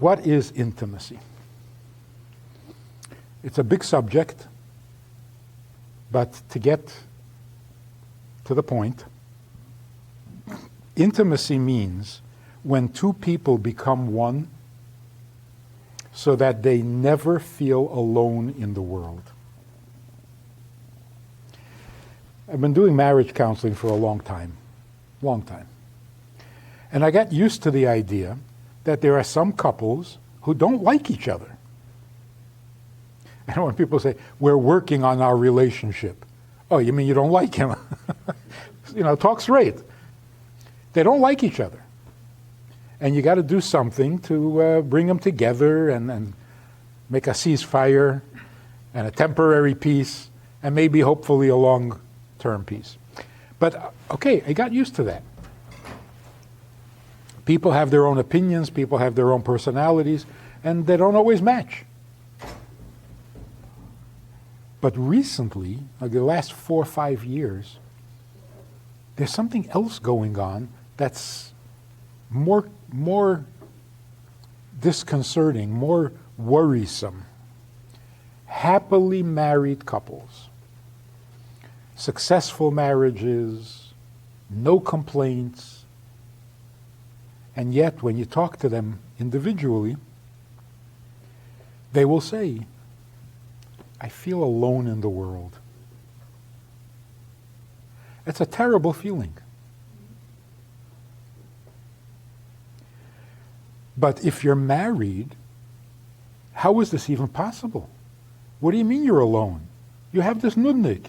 what is intimacy? It's a big subject, but to get to the point, intimacy means when two people become one so that they never feel alone in the world. I've been doing marriage counseling for a long time. And I got used to the idea that there are some couples who don't like each other. And when people say, we're working on our relationship. Oh, you mean you don't like him? Talk straight. They don't like each other. And you got to do something to bring them together and make a ceasefire and a temporary peace and maybe hopefully a long-term peace. But okay, I got used to that. People have their own opinions, people have their own personalities, and they don't always match. But recently, like the last 4 or 5 years, there's something else going on that's more disconcerting, more worrisome. Happily married couples, successful marriages, no complaints, and yet when you talk to them individually, they will say, I feel alone in the world. It's a terrible feeling. But if you're married, how is this even possible? What do you mean you're alone? You have this nudnik.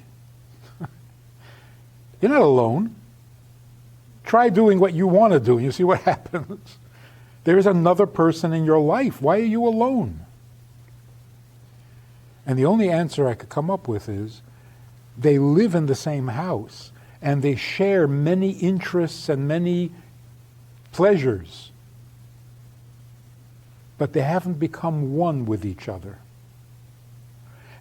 You're not alone. Try doing what you want to do and you see what happens. There is another person in your life. Why are you alone? And the only answer I could come up with is, they live in the same house and they share many interests and many pleasures, but they haven't become one with each other.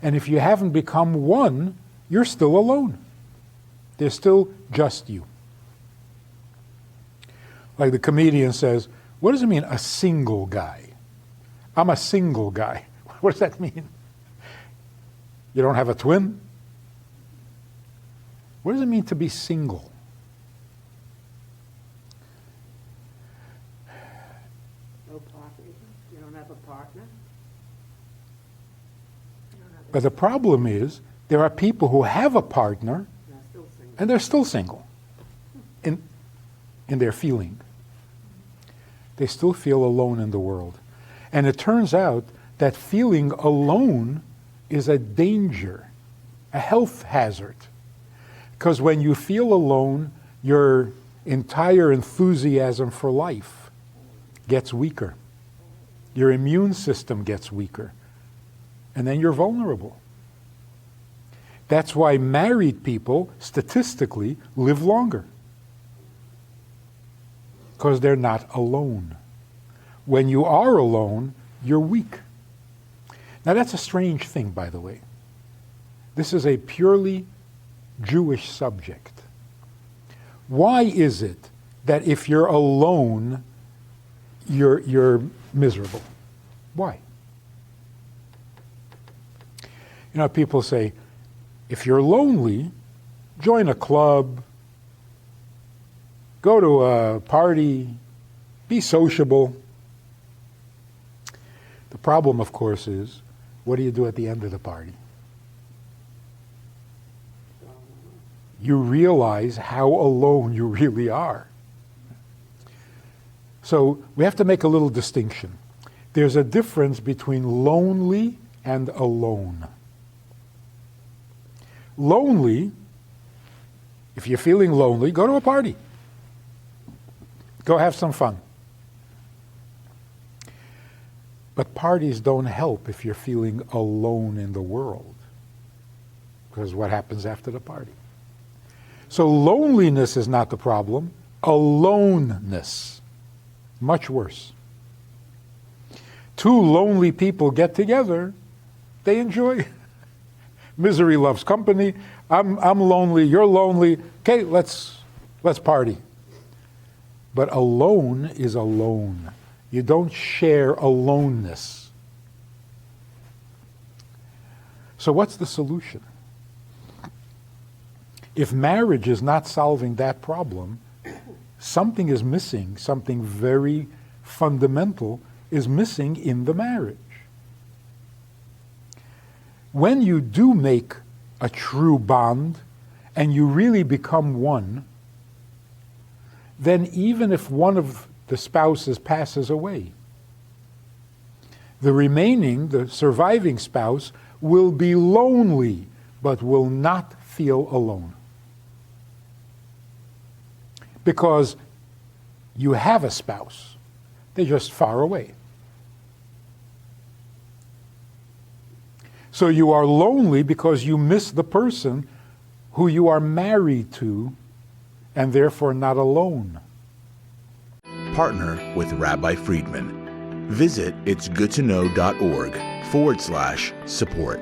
And if you haven't become one, you're still alone. There's still just you. Like the comedian says, what does it mean, a single guy? I'm a single guy. What does that mean? You don't have a twin? What does it mean to be single? No partner. You don't have a partner. But the problem is, there are people who have a partner and they're still single in their feeling. They still feel alone in the world. And it turns out that feeling alone is a danger, a health hazard. Because when you feel alone, your entire enthusiasm for life gets weaker. Your immune system gets weaker. And then you're vulnerable. That's why married people, statistically, live longer. Because they're not alone. When you are alone, you're weak. Now that's a strange thing, by the way. This is a purely Jewish subject. Why is it that if you're alone, you're miserable? Why? People say, if you're lonely, join a club, go to a party, be sociable. The problem, of course, is, what do you do at the end of the party? You realize how alone you really are. So we have to make a little distinction. There's a difference between lonely and alone. Lonely, if you're feeling lonely, go to a party. Go have some fun. But parties don't help if you're feeling alone in the world, because what happens after the party? So loneliness is not the problem. Aloneness, much worse. Two lonely people get together, they enjoy. Misery loves company. I'm lonely, you're lonely. Okay, let's party. But alone is alone. You don't share aloneness. So what's the solution? If marriage is not solving that problem, something is missing, something very fundamental is missing in the marriage. When you do make a true bond and you really become one, then even if one of the spouses passes away, the surviving spouse will be lonely, but will not feel alone. Because you have a spouse, they're just far away. So you are lonely because you miss the person who you are married to, and therefore not alone. Partner with Rabbi Friedman. Visit itsgoodtoknow.org/support.